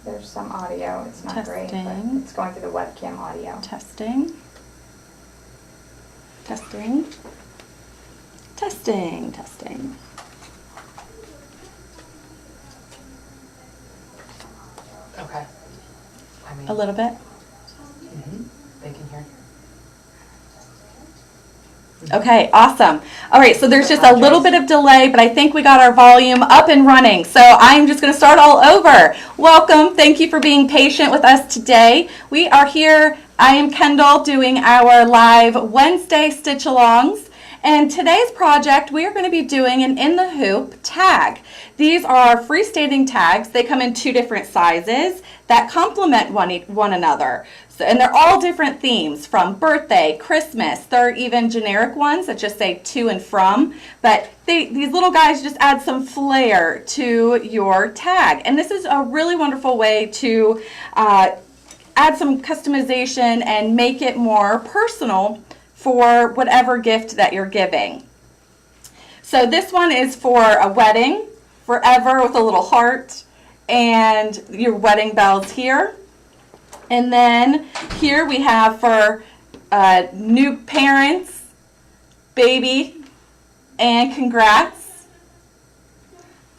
There's some audio. It's not great, but Testing. it's going through the webcam audio. Testing. Testing. Testing. Testing. Okay. I mean, A little bit. they can hear. Okay, awesome. All right, so there's just a little bit of delay, but I think we got our volume up and running. So I'm just going to start all over. Welcome. Thank you for being patient with us today. We are here. I am Kendall doing our live Wednesday stitch-alongs. And today's project, we are going to be doing an in the hoop tag. These are freestanding tags. They come in 2 different sizes that complement one another. So, and they're all different themes, from birthday, Christmas. There are even generic ones that just say to and from. But these little guys just add some flair to your tag. And this is a really wonderful way to add some customization and make it more personal for whatever gift that you're giving. So this one is for a wedding, forever with a little heart, and your wedding bells here. And then here we have for new parents, baby, and congrats.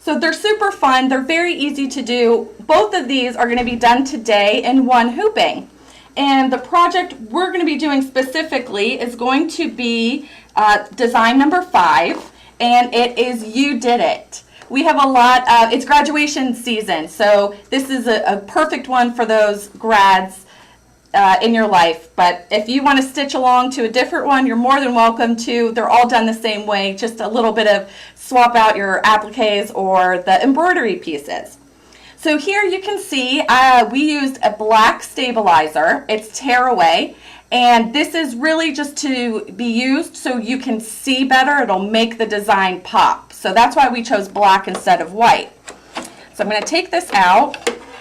So they're super fun. They're very easy to do. Both of these are going to be done today in one hooping. And the project we're going to be doing specifically is going to be design number 5, and it is You Did It. We have a lot of, it's graduation season, so this is a perfect one for those grads in your life. But if you want to stitch along to a different one, you're more than welcome to. They're all done the same way, just a little bit of swap out your appliques or the embroidery pieces. So here you can see we used a black stabilizer. It's tearaway, and this is really just to be used so you can see better. It'll make the design pop. So that's why we chose black instead of white. So I'm going to take this out.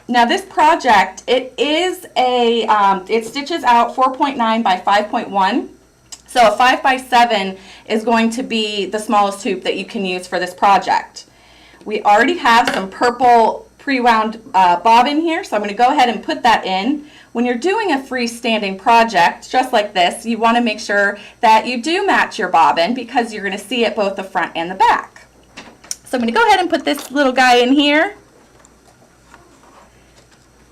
Now this project, it is it stitches out 4.9 by 5.1. So a 5 by 7 is going to be the smallest hoop that you can use for this project. We already have some purple pre-wound bobbin here, so I'm going to go ahead and put that in. When you're doing a freestanding project just like this, you want to make sure that you do match your bobbin because you're going to see it both the front and the back. So I'm going to go ahead and put this little guy in here.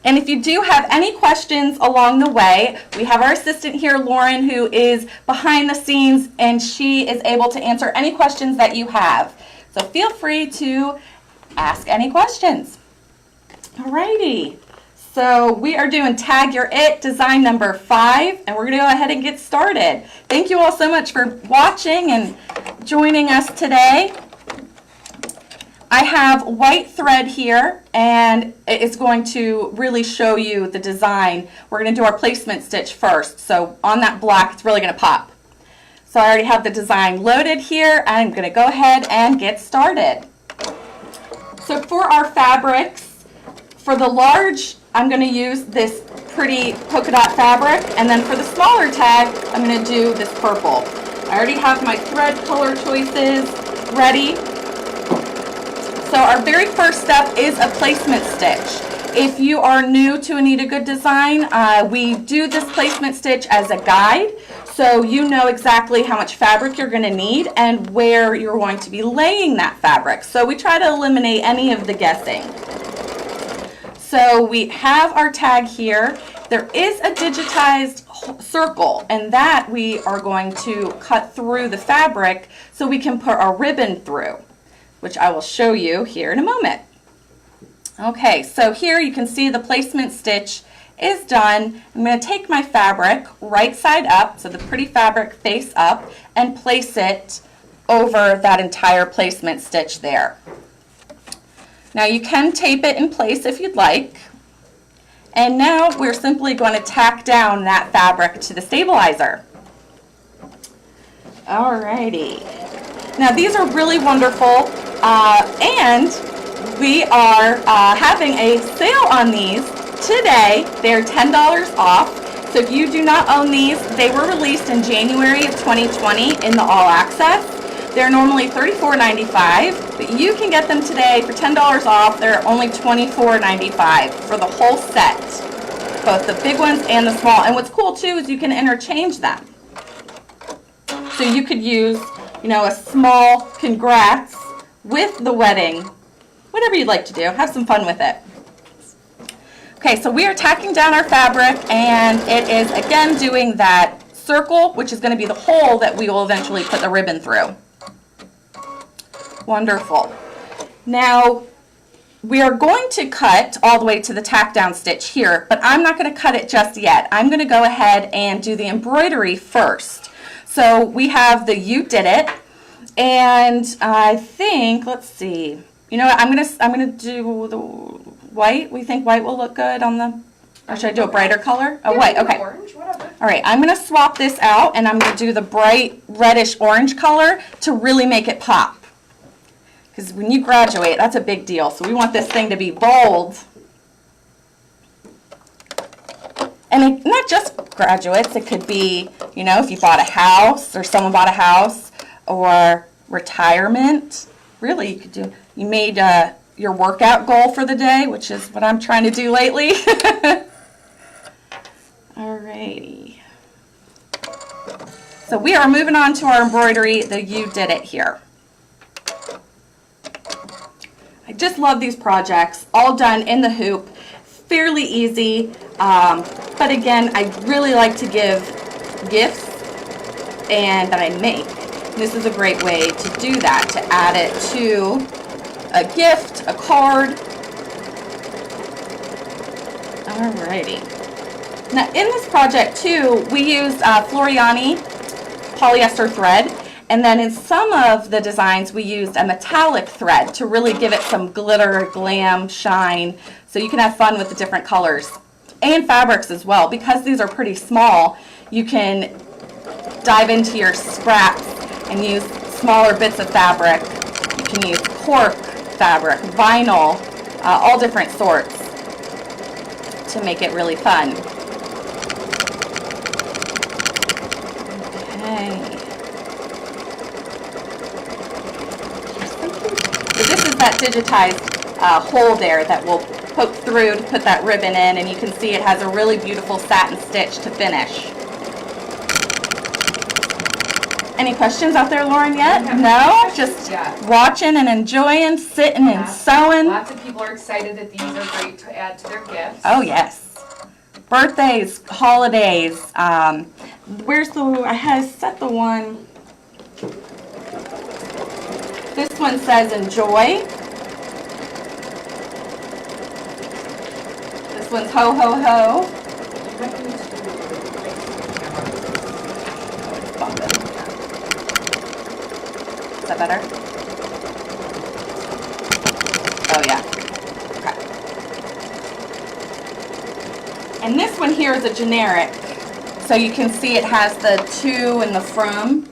And if you do have any questions along the way, we have our assistant here, Lauren, who is behind the scenes, and she is able to answer any questions that you have. So feel free to ask any questions. Alrighty, so we are doing Tag Your It, design number 5, and we're going to go ahead and get started. Thank you all so much for watching and joining us today. I have white thread here, and it's going to really show you the design. We're going to do our placement stitch first, so on that black it's really going to pop. So I already have the design loaded here. I'm going to go ahead and get started. So for our fabrics, for the large, I'm going to use this pretty polka dot fabric, and then for the smaller tag, I'm going to do this purple. I already have my thread color choices ready. So our very first step is a placement stitch. If you are new to Anita Goodesign, we do this placement stitch as a guide, so you know exactly how much fabric you're going to need and where you're going to be laying that fabric. So we try to eliminate any of the guessing. So we have our tag here. There is a digitized circle, and that we are going to cut through the fabric so we can put our ribbon through, which I will show you here in a moment. Okay, so here you can see the placement stitch is done. I'm going to take my fabric right side up, so the pretty fabric face up, and place it over that entire placement stitch there. Now you can tape it in place if you'd like. And now we're simply going to tack down that fabric to the stabilizer. Alrighty. Now these are really wonderful, and we are having a sale on these today. They're $10 off. So if you do not own these, they were released in January of 2020 in the All Access. They're normally $34.95, but you can get them today for $10 off. They're only $24.95 for the whole set, both the big ones and the small. And what's cool too is you can interchange them. So you could use, you know, a small congrats with the wedding, whatever you'd like to do. Have some fun with it. Okay, so we are tacking down our fabric, and it is again doing that circle, which is going to be the hole that we will eventually put the ribbon through. Wonderful. Now, we are going to cut all the way to the tack down stitch here, but I'm not going to cut it just yet. I'm going to go ahead and do the embroidery first. So we have the You Did It, and I think, let's see, you know what, I'm gonna do the white. We think white will look good on the, or should I do a brighter color? Oh, white, okay. Orange, whatever. All right, I'm gonna swap this out, and I'm gonna do the bright reddish orange color to really make it pop. Because when you graduate, that's a big deal. So we want this thing to be bold. And not just graduates, it could be, you know, if you bought a house or someone bought a house, or retirement. Really, you could do, you made your workout goal for the day, which is what I'm trying to do lately. Alrighty. So we are moving on to our embroidery, the You Did It here. I just love these projects, all done in the hoop, fairly easy, but again, I really like to give gifts and that I make. This is a great way to do that, to add it to a gift, a card. Alrighty. Now in this project too, we used Floriani polyester thread. And then in some of the designs, we used a metallic thread to really give it some glitter, glam, shine, so you can have fun with the different colors. And fabrics as well. Because these are pretty small, you can dive into your scraps and use smaller bits of fabric. You can use cork fabric, vinyl, all different sorts to make it really fun. Okay. So this is that digitized hole there that will poke through to put that ribbon in, and you can see it has a really beautiful satin stitch to finish. Any questions out there, Lauren, yet? No? Just watching and enjoying, sitting and sewing. Lots of people are excited that these are great to add to their gifts. Oh, yes. Birthdays, holidays. Where's the, I had set the one. This one says enjoy. This one's ho, ho, ho. Is that better? Oh, yeah. Okay. And this one here is a generic. So you can see it has the to and the from.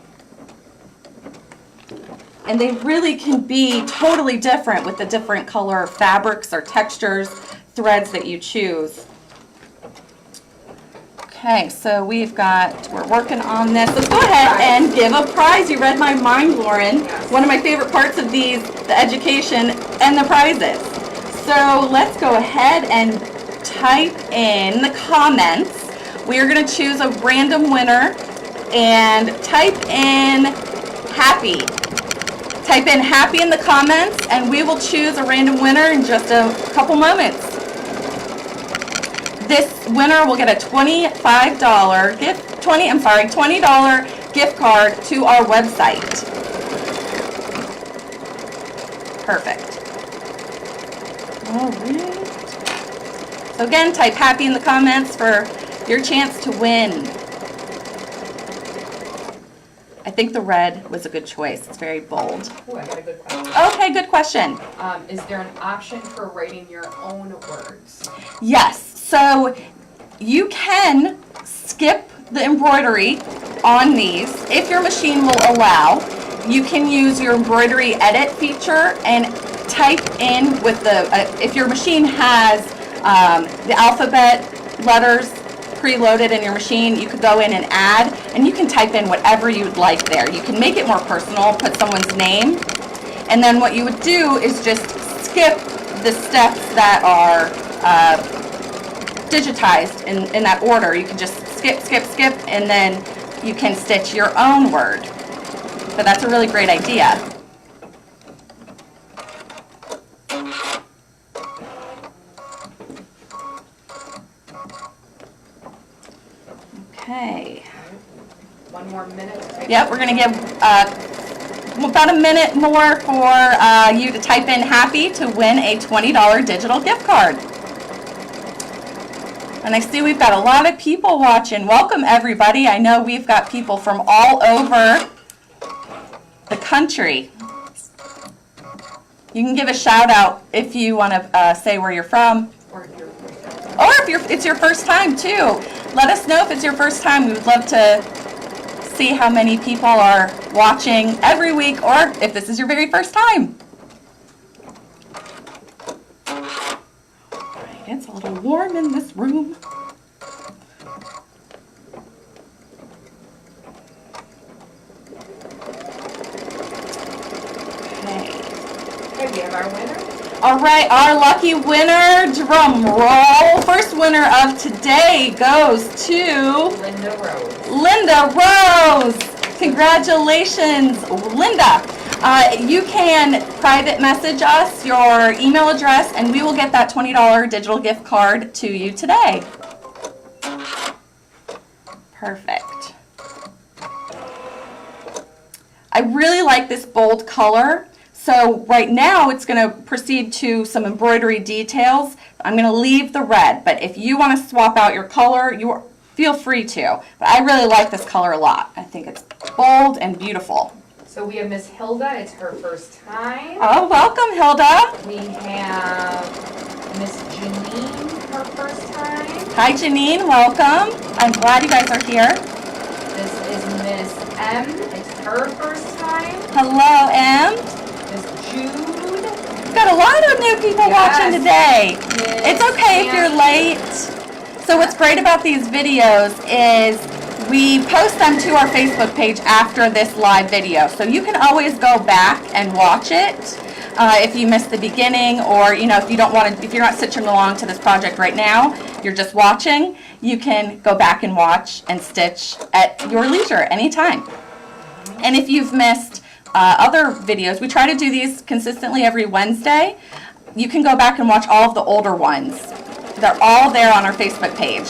And they really can be totally different with the different color fabrics or textures, threads that you choose. Okay, so we're working on this. Let's go ahead and give a prize. You read my mind, Lauren. One of my favorite parts of these, the education and the prizes. So let's go ahead and type in the comments. We are going to choose a random winner and type in happy. Type in happy in the comments, and we will choose a random winner in just a couple moments. This winner will get a $20 gift card to our website. Perfect. All right. So again, type happy in the comments for your chance to win. I think the red was a good choice. It's very bold. Ooh, I got a good question. Okay, good question. Is there an option for writing your own words? Yes. So you can skip the embroidery on these if your machine will allow. You can use your embroidery edit feature and type in with the, if your machine has the alphabet letters preloaded in your machine. You could go in and add, and you can type in whatever you'd like there. You can make it more personal, put someone's name, and then what you would do is just skip the steps that are digitized in that order. You can just skip, skip, skip, and then you can stitch your own word. So that's a really great idea. Okay. One more minute. Yep, we're going to give about a minute more for you to type in happy to win a $20 digital gift card. And I see we've got a lot of people watching. Welcome, everybody. I know we've got people from all over the country. You can give a shout out if you want to say where you're from. Or if it's your first time, too. Let us know if it's your first time. We would love to see how many people are watching every week, or if this is your very first time. Right, it's a little warm in this room. Okay, we have our winner. All right, our lucky winner, drum roll. First winner of today goes to Linda Rose. Linda Rose. Congratulations, Linda. You can private message us your email address, and we will get that $20 digital gift card to you today. Perfect. I really like this bold color. So right now it's going to proceed to some embroidery details. I'm going to leave the red, but if you want to swap out your color, feel free to. But I really like this color a lot. I think it's bold and beautiful. So we have Miss Hilda. It's her first time. Oh, welcome, Hilda. We have Miss Janine, her first time. Hi, Janine. Welcome. I'm glad you guys are here. This is Miss M. It's her first time. Hello, M. Miss Jude. We've got a lot of new people watching today. It's okay if you're late. So what's great about these videos is we post them to our Facebook page after this live video. So you can always go back and watch it if you missed the beginning, or if you don't want to, if you're not stitching along to this project right now, you're just watching, you can go back and watch and stitch at your leisure anytime. And if you've missed other videos, we try to do these consistently every Wednesday. You can go back and watch all of the older ones. They're all there on our Facebook page.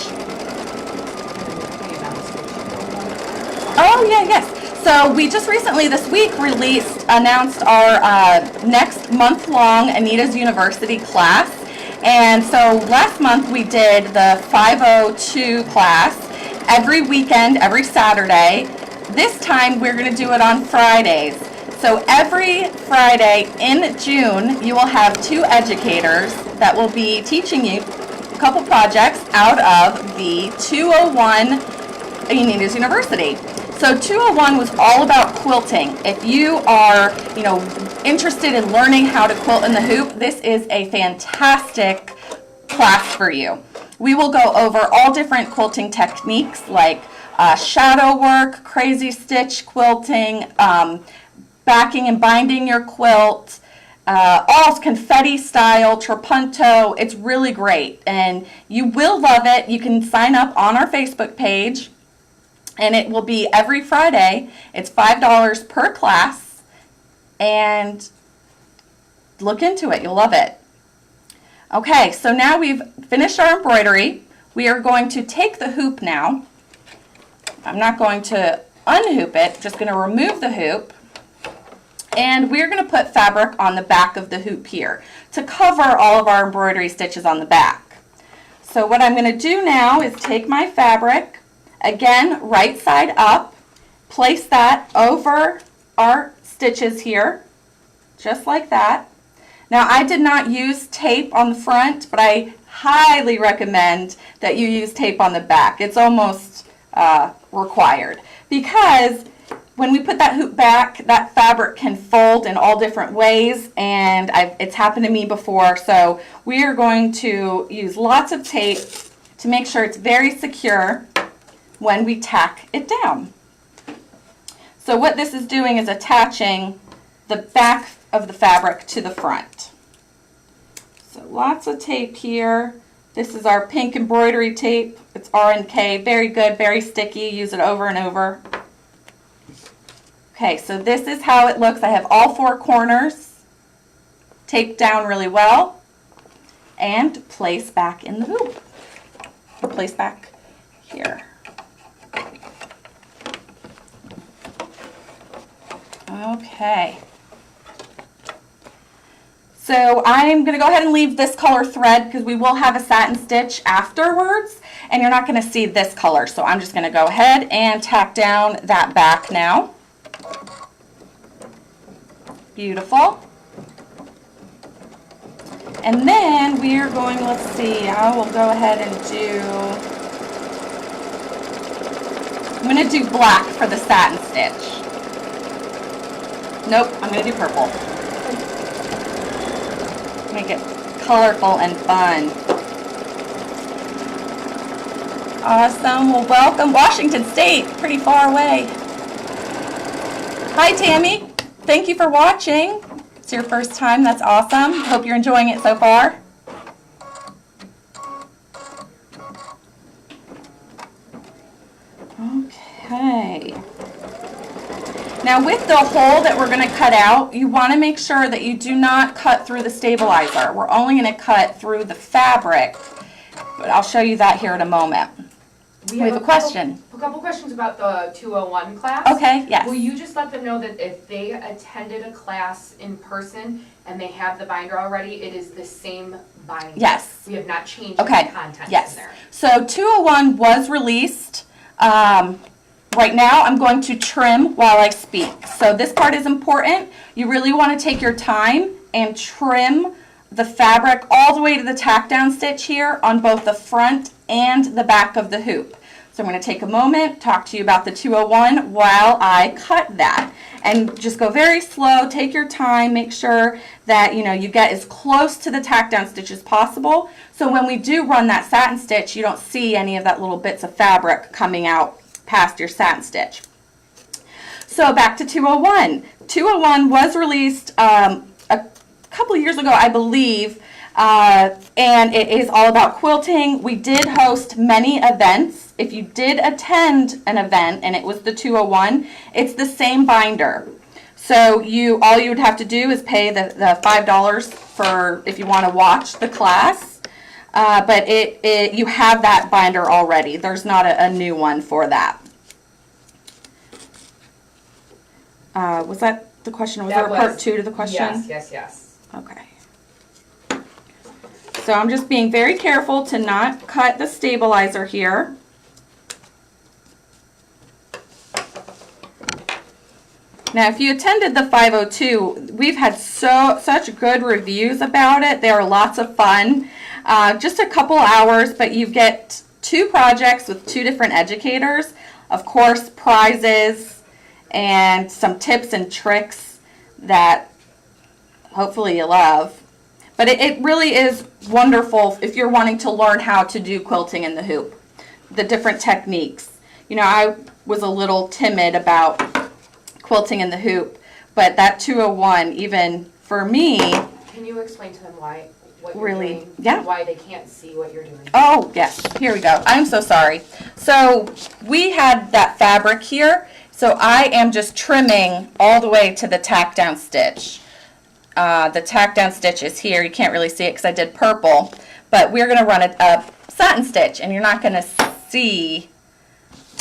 Oh, yeah, yes. So we just recently, this week, announced our next month-long Anita's University class. And so last month we did the 502 class every weekend, every Saturday. This time we're going to do it on Fridays. So every Friday in June, you will have 2 educators that will be teaching you a couple projects out of the 201 Anita's University. So 201 was all about quilting. If you are, interested in learning how to quilt in the hoop, this is a fantastic class for you. We will go over all different quilting techniques like shadow work, crazy stitch quilting, backing and binding your quilt, all confetti style, trapunto. It's really great and you will love it. You can sign up on our Facebook page and it will be every Friday. It's $5 per class and look into it. You'll love it. Okay, so now we've finished our embroidery. We are going to take the hoop now. I'm not going to unhoop it, just going to remove the hoop. And we're going to put fabric on the back of the hoop here to cover all of our embroidery stitches on the back. So what I'm going to do now is take my fabric, again, right side up, place that over our stitches here, just like that. Now I did not use tape on the front, but I highly recommend that you use tape on the back. It's almost required because when we put that hoop back, that fabric can fold in all different ways, and it's happened to me before. So we are going to use lots of tape to make sure it's very secure when we tack it down. So what this is doing is attaching the back of the fabric to the front. So lots of tape here. This is our pink embroidery tape. It's R&K, very good, very sticky. Use it over and over. Okay, so this is how it looks. I have all 4 corners taped down really well and place back in the hoop. Or place back here. Okay. So I'm going to go ahead and leave this color thread because we will have a satin stitch afterwards and you're not going to see this color. So I'm just going to go ahead and tack down that back now. Beautiful. And then we are going, let's see, I will go ahead and I'm going to do black for the satin stitch. Nope, I'm going to do purple. Make it colorful and fun. Awesome. Well, welcome. Washington State, pretty far away. Hi, Tammy. Thank you for watching. It's your first time. That's awesome. Hope you're enjoying it so far. Okay. Now with the hole that we're going to cut out, you want to make sure that you do not cut through the stabilizer. We're only going to cut through the fabric, but I'll show you that here in a moment. We have a question. A couple questions about the 201 class. Okay, yes. Will you just let them know that if they attended a class in person and they have the binder already, it is the same binder? Yes. We have not changed Okay. the content Yes. in there. So 201 was released. Right now I'm going to trim while I speak. So this part is important. You really want to take your time and trim the fabric all the way to the tack down stitch here on both the front and the back of the hoop. So I'm going to take a moment, talk to you about the 201 while I cut that. And just go very slow, take your time, make sure that you get as close to the tack down stitch as possible. So when we do run that satin stitch, you don't see any of that little bits of fabric coming out past your satin stitch. So back to 201. 201 was released a couple of years ago, I believe, and it is all about quilting. We did host many events. If you did attend an event and it was the 201, it's the same binder. So all you would have to do is pay the $5 for if you want to watch the class. But you have that binder already. There's not a new one for that. Was that the question? Was there a part 2 to the question? Yes. Okay. So I'm just being very careful to not cut the stabilizer here. Now, if you attended the 502, we've had such good reviews about it. They are lots of fun. Just a couple hours, but you get 2 projects with 2 different educators. Of course, prizes and some tips and tricks that hopefully you love. But it really is wonderful if you're wanting to learn how to do quilting in the hoop, the different techniques. I was a little timid about quilting in the hoop, but that 201, even for me, Can you explain to them what you're really, doing? yeah. Why they can't see what you're doing? Oh, yes. Here we go. I'm so sorry. So we had that fabric here. So I am just trimming all the way to the tack down stitch. The tack down stitch is here. You can't really see it because I did purple. But we're going to run a satin stitch, and you're not going to see.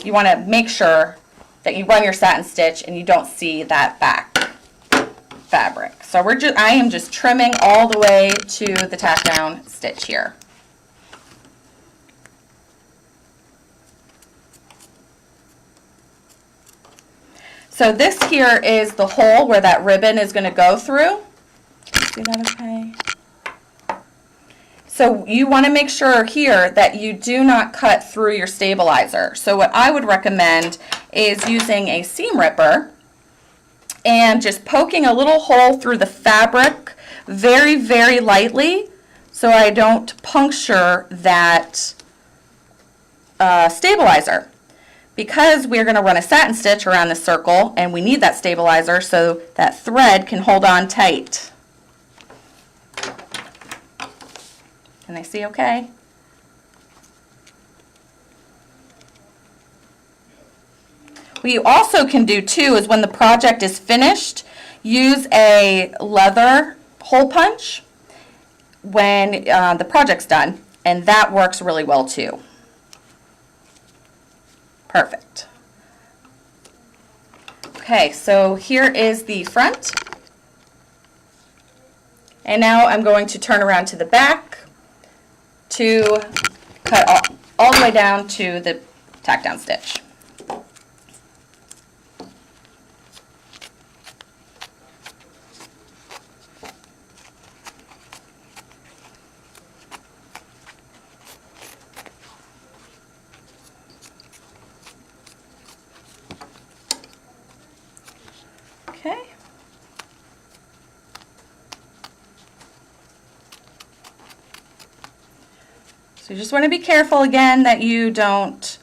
You want to make sure that you run your satin stitch and you don't see that back fabric. So I am just trimming all the way to the tack down stitch here. So this here is the hole where that ribbon is going to go through. See that okay? So you want to make sure here that you do not cut through your stabilizer. So what I would recommend is using a seam ripper and just poking a little hole through the fabric very, very lightly so I don't puncture that stabilizer. Because we're going to run a satin stitch around the circle, and we need that stabilizer so that thread can hold on tight. Can they see okay? What you also can do too is when the project is finished, use a leather hole punch when the project's done, and that works really well too. Perfect. Okay, so here is the front. And now I'm going to turn around to the back to cut all the way down to the tack down stitch. Okay. So you just want to be careful again that you don't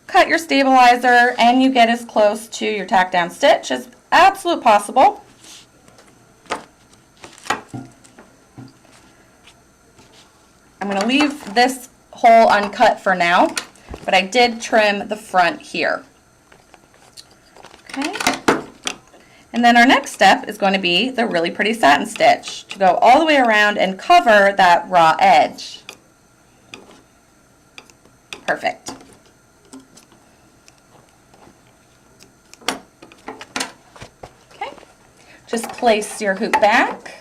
cut your stabilizer and you get as close to your tack down stitch as absolutely possible. I'm going to leave this hole uncut for now, but I did trim the front here. Okay. And then our next step is going to be the really pretty satin stitch to go all the way around and cover that raw edge. Perfect. Okay, just place your hoop back.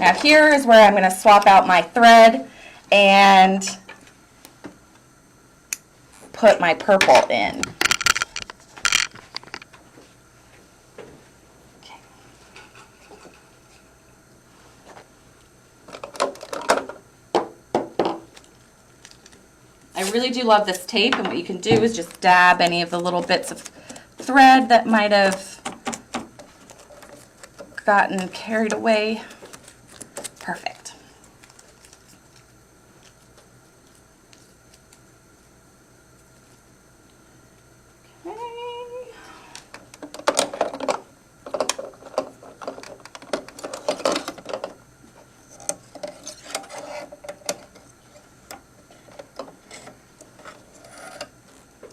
Now here is where I'm going to swap out my thread and put my purple in. Okay. I really do love this tape, and what you can do is just dab any of the little bits of thread that might have gotten carried away. Perfect.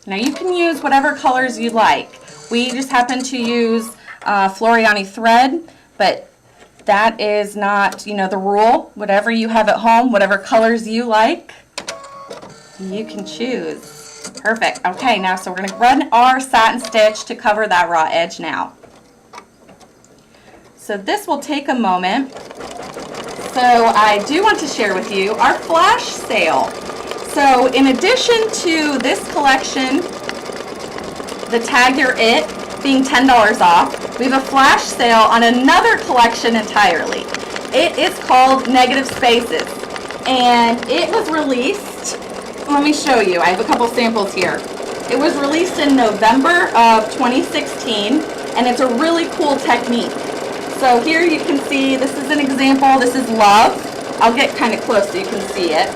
Now you can use whatever colors you like. We just happen to use Floriani thread, but that is not, the rule. Whatever you have at home, whatever colors you like, you can choose. Perfect. Okay, now so we're going to run our satin stitch to cover that raw edge now. So this will take a moment. So I do want to share with you our flash sale. So in addition to this collection, the Tag Your It being $10 off, we have a flash sale on another collection entirely. It is called Negative Spaces, and it was released, let me show you, I have a couple samples here. It was released in November of 2016, and it's a really cool technique. So here you can see, this is an example, this is Love. I'll get kind of close so you can see it.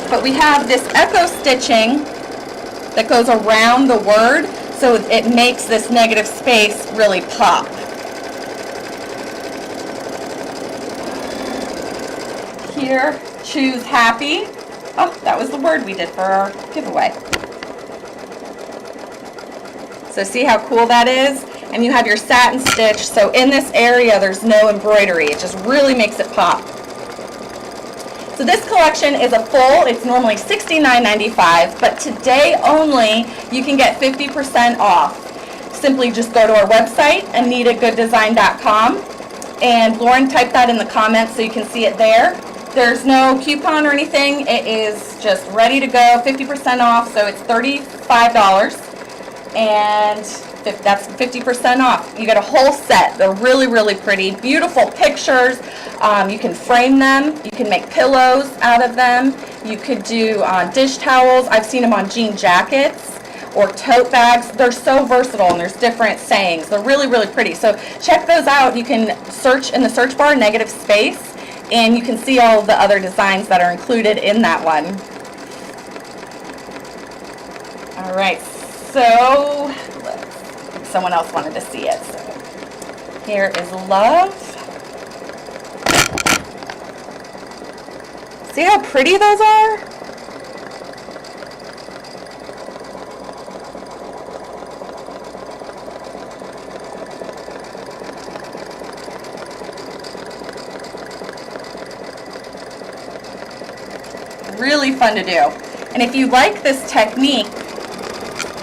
But we have this echo stitching that goes around the word, so it makes this negative space really pop. Here, choose happy. Oh, that was the word we did for our giveaway. So see how cool that is? And you have your satin stitch, so in this area there's no embroidery. It just really makes it pop. So this collection is a full, it's normally $69.95, but today only you can get 50% off. Simply just go to our website, anitagoodesign.com, and Lauren typed that in the comments so you can see it there. There's no coupon or anything, it is just ready to go, 50% off, so it's $35, and that's 50% off. You get a whole set. They're really, really pretty, beautiful pictures. You can frame them. You can make pillows out of them. You could do dish towels. I've seen them on jean jackets or tote bags. They're so versatile, and there's different sayings. They're really, really pretty. So check those out. You can search in the search bar, Negative Space, And you can see all the other designs that are included in that one. All right, so someone else wanted to see it. So here is Love. See how pretty those are? Really fun to do. And if you like this technique,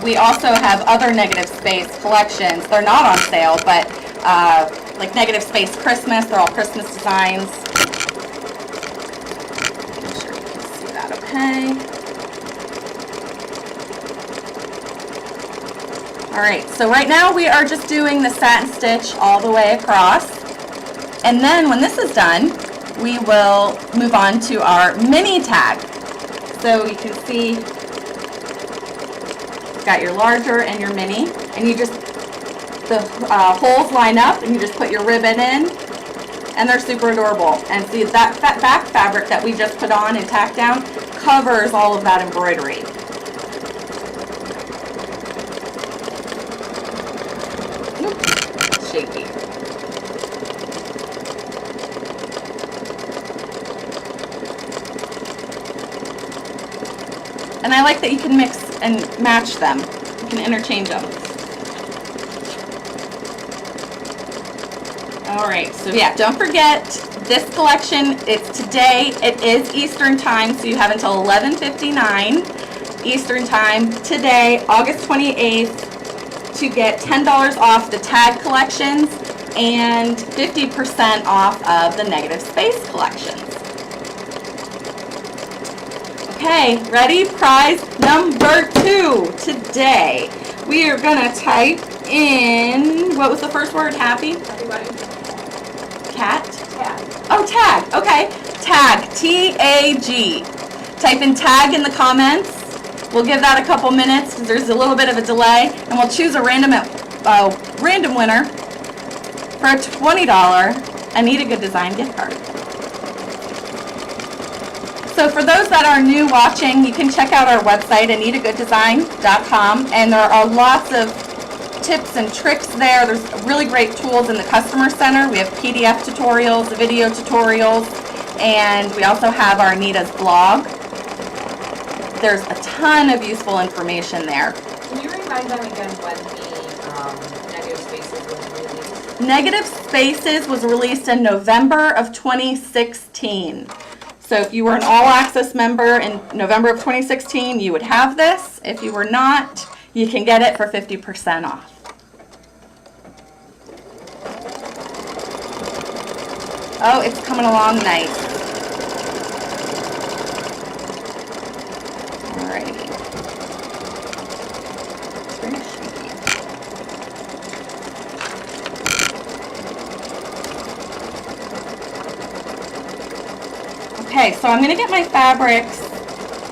we also have other negative space collections. They're not on sale, but like Negative Space Christmas, they're all Christmas designs. Make sure you can see that okay. All right, so right now we are just doing the satin stitch all the way across. And then when this is done, we will move on to our mini tag. So you can see you've got your larger and your mini, and you just, the holes line up and you just put your ribbon in, and they're super adorable. And see, that back fabric that we just put on and tacked down covers all of that embroidery. Oops, shaky. And I like that you can mix and match them. You can interchange them. All right, so yeah, don't forget this collection, it's today, it is Eastern time, so you have until 11:59 Eastern time today, August 28th, to get $10 off the tag collections and 50% off of the Negative Space collections. Okay, ready? Prize number 2 today. We are gonna type in, what was the first word? Happy? Cat? Tag. Oh, tag. Okay. Tag. T-A-G. Type in tag in the comments. We'll give that a couple minutes because there's a little bit of a delay, and we'll choose a random winner for a $20 Anita Goodesign gift card. So for those that are new watching, you can check out our website, anitagoodesign.com, and there are lots of tips and tricks there. There's really great tools in the Customer Center. We have PDF tutorials, video tutorials, and we also have our Anita's blog. There's a ton of useful information there. Can you remind them again when the Negative Spaces was released? Negative Spaces was released in November of 2016. So if you were an All Access member in November of 2016, you would have this. If you were not, you can get it for 50% off. Oh, it's coming along nice. Alrighty. It's very shaky. Okay, so I'm going to get my fabrics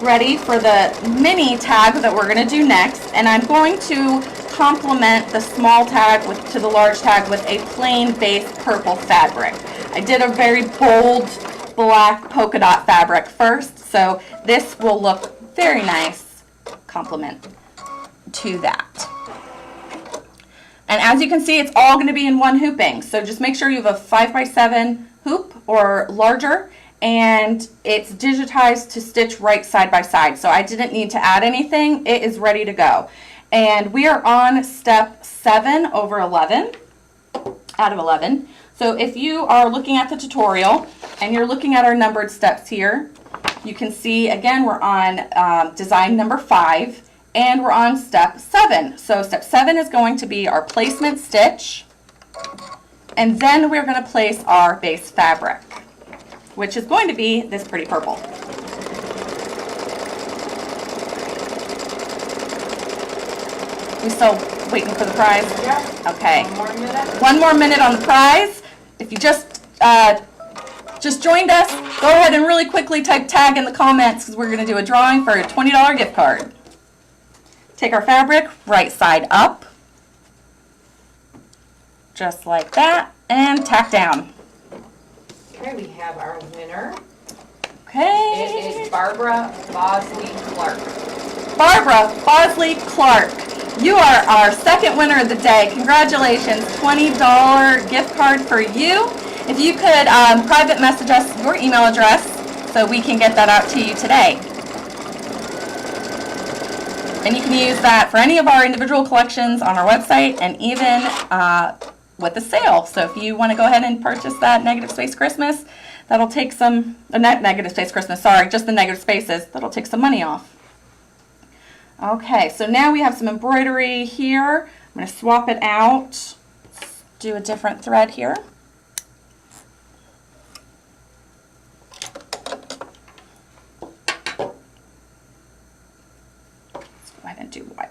ready for the mini tag that we're going to do next, and I'm going to complement the small tag to the large tag with a plain base purple fabric. I did a very bold black polka dot fabric first, so this will look very nice complement to that. And as you can see, it's all going to be in one hooping, so just make sure you have a 5x7 hoop or larger, and it's digitized to stitch right side by side, so I didn't need to add anything. It is ready to go. And we are on step 7 over 11 out of 11. So if you are looking at the tutorial and you're looking at our numbered steps here, you can see again we're on design number 5 and we're on step 7. So step 7 is going to be our placement stitch, and then we're going to place our base fabric, which is going to be this pretty purple. We still waiting for the prize? Yeah. Okay. 1 more minute. 1 more minute on the prize. If you just joined us, go ahead and really quickly type tag in the comments because we're going to do a drawing for a $20 gift card. Take our fabric right side up, just like that, and tack down. Okay, we have our winner. Okay. It is Barbara Bosley Clark. Barbara Bosley Clark, you are our second winner of the day. Congratulations, $20 gift card for you. If you could private message us your email address so we can get that out to you today. And you can use that for any of our individual collections on our website and even with the sale. So if you want to go ahead and purchase that Negative Space Christmas, that'll take some, not Negative Space Christmas, sorry, just the negative spaces, that'll take some money off. Okay, so now we have some embroidery here. I'm going to swap it out, do a different thread here. Let's go ahead and do white.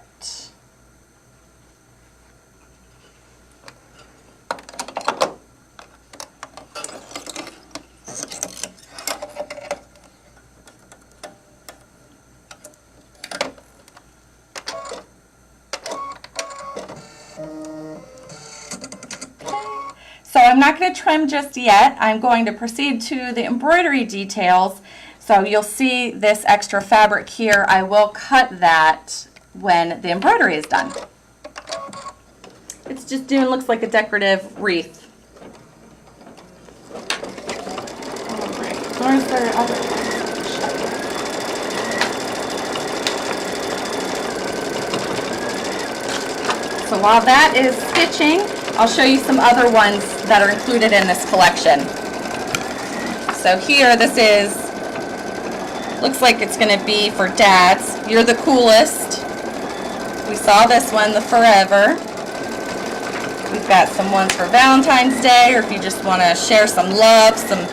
So I'm not going to trim just yet. I'm going to proceed to the embroidery details. So you'll see this extra fabric here. I will cut that when the embroidery is done. It's just doing, looks like a decorative wreath. All right, where's their other one? So while that is stitching, I'll show you some other ones that are included in this collection. So here, this is, looks like it's going to be for dads. You're the coolest. We saw this one, the Forever. We've got some ones for Valentine's Day, or if you just want to share some love, some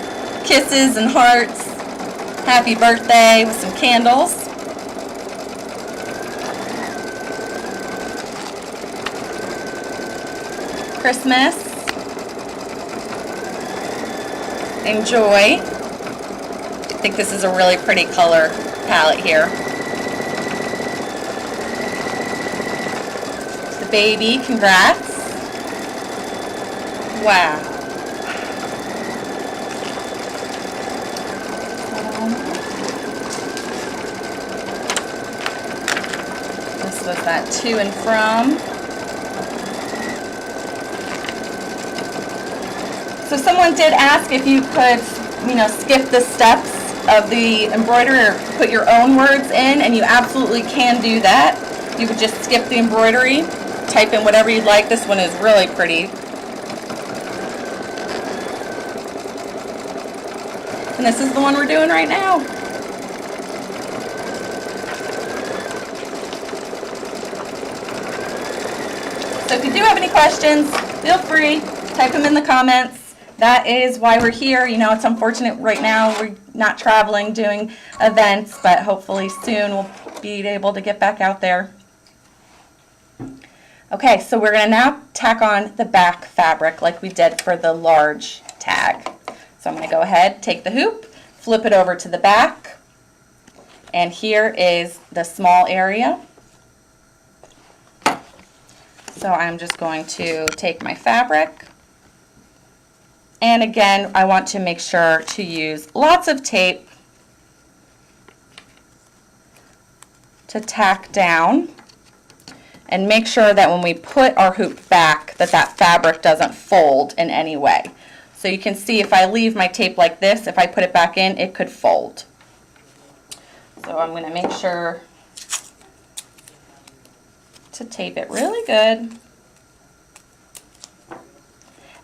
kisses and hearts. Happy birthday with some candles. Christmas. Enjoy. I think this is a really pretty color palette here. The baby, congrats. Wow. This was that to and from. So someone did ask if you could, skip the steps of the embroidery or put your own words in, and you absolutely can do that. You would just skip the embroidery, type in whatever you'd like. This one is really pretty. And this is the one we're doing right now. So if you do have any questions, feel free, type them in the comments. That is why we're here. It's unfortunate right now we're not traveling, doing events, but hopefully soon we'll be able to get back out there. Okay, so we're going to now tack on the back fabric like we did for the large tag. So I'm going to go ahead, take the hoop, flip it over to the back, and here is the small area. So I'm just going to take my fabric. And again, I want to make sure to use lots of tape to tack down and make sure that when we put our hoop back that that fabric doesn't fold in any way. So you can see if I leave my tape like this, if I put it back in, it could fold. So I'm going to make sure to tape it really good.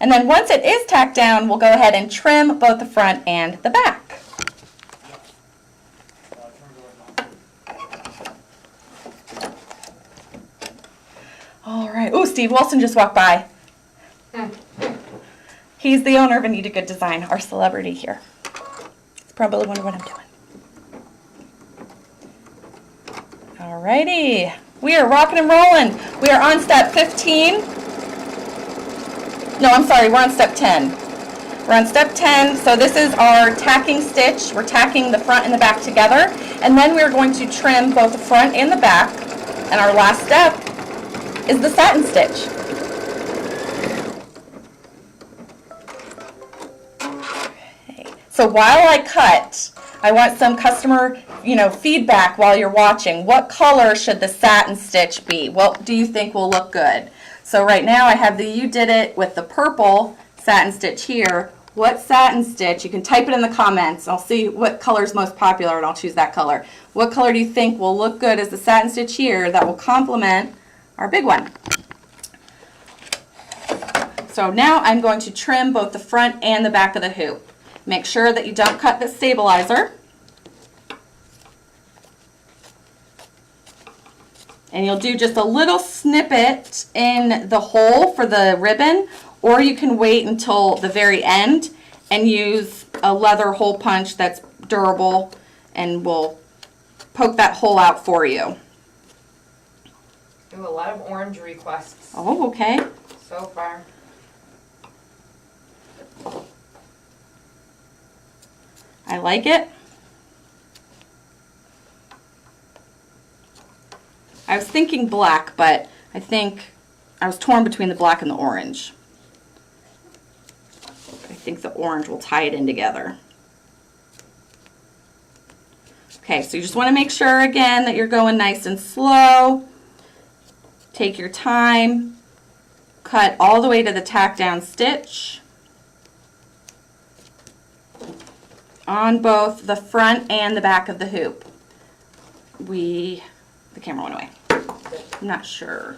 And then once it is tacked down, we'll go ahead and trim both the front and the back. All right. Oh, Steve Wilson just walked by. He's the owner of Anita Goodesign, our celebrity here. He's probably wondering what I'm doing. All righty. We are rocking and rolling. We are on step 15. No, I'm sorry, we're on step 10. We're on step 10, so this is our tacking stitch. We're tacking the front and the back together, and then we're going to trim both the front and the back, and our last step is the satin stitch. So while I cut, I want some customer, feedback while you're watching. What color should the satin stitch be? What do you think will look good? So right now I have the You Did It with the purple satin stitch here. What satin stitch? You can type it in the comments. I'll see what color is most popular and I'll choose that color. What color do you think will look good as the satin stitch here that will complement our big one? So now I'm going to trim both the front and the back of the hoop. Make sure that you don't cut the stabilizer. And you'll do just a little snippet in the hole for the ribbon, or you can wait until the very end and use a leather hole punch that's durable and will poke that hole out for you. Ooh, a lot of orange requests Oh, okay. so far. I like it. I was thinking black, but I think I was torn between the black and the orange. I think the orange will tie it in together. Okay, so you just want to make sure again that you're going nice and slow. Take your time. Cut all the way to the tack down stitch on both the front and the back of the hoop. The camera went away. I'm not sure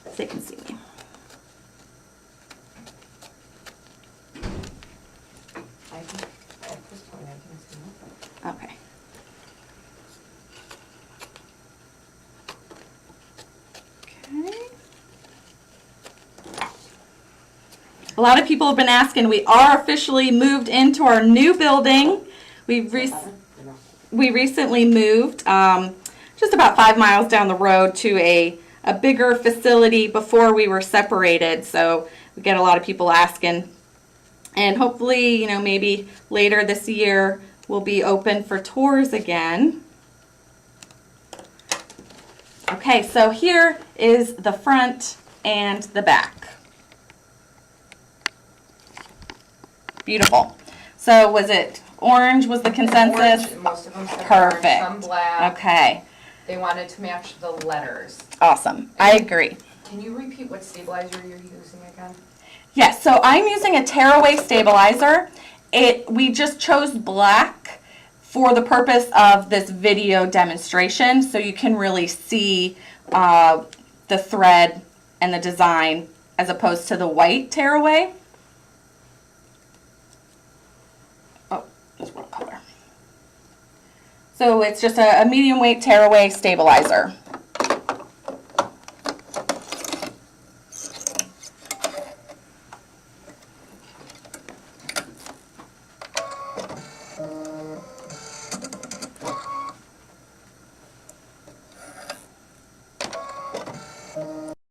if they can see me. At this point, I can see nothing. Okay. Okay. A lot of people have been asking, we are officially moved into our new building. We recently moved just about 5 miles down the road to a bigger facility before we were separated. So we get a lot of people asking. And hopefully, maybe later this year we'll be open for tours again. Okay, so here is the front and the back. Beautiful. So was it orange was the consensus? Orange, most of them said Perfect. orange, some black. Okay. They wanted to match the letters. Awesome. I agree. Can you repeat what stabilizer you're using again? Yes, so I'm using a tearaway stabilizer. We just chose black for the purpose of this video demonstration, so you can really see the thread and the design as opposed to the white tearaway. Oh, that's wrong color. So it's just a medium weight tearaway stabilizer.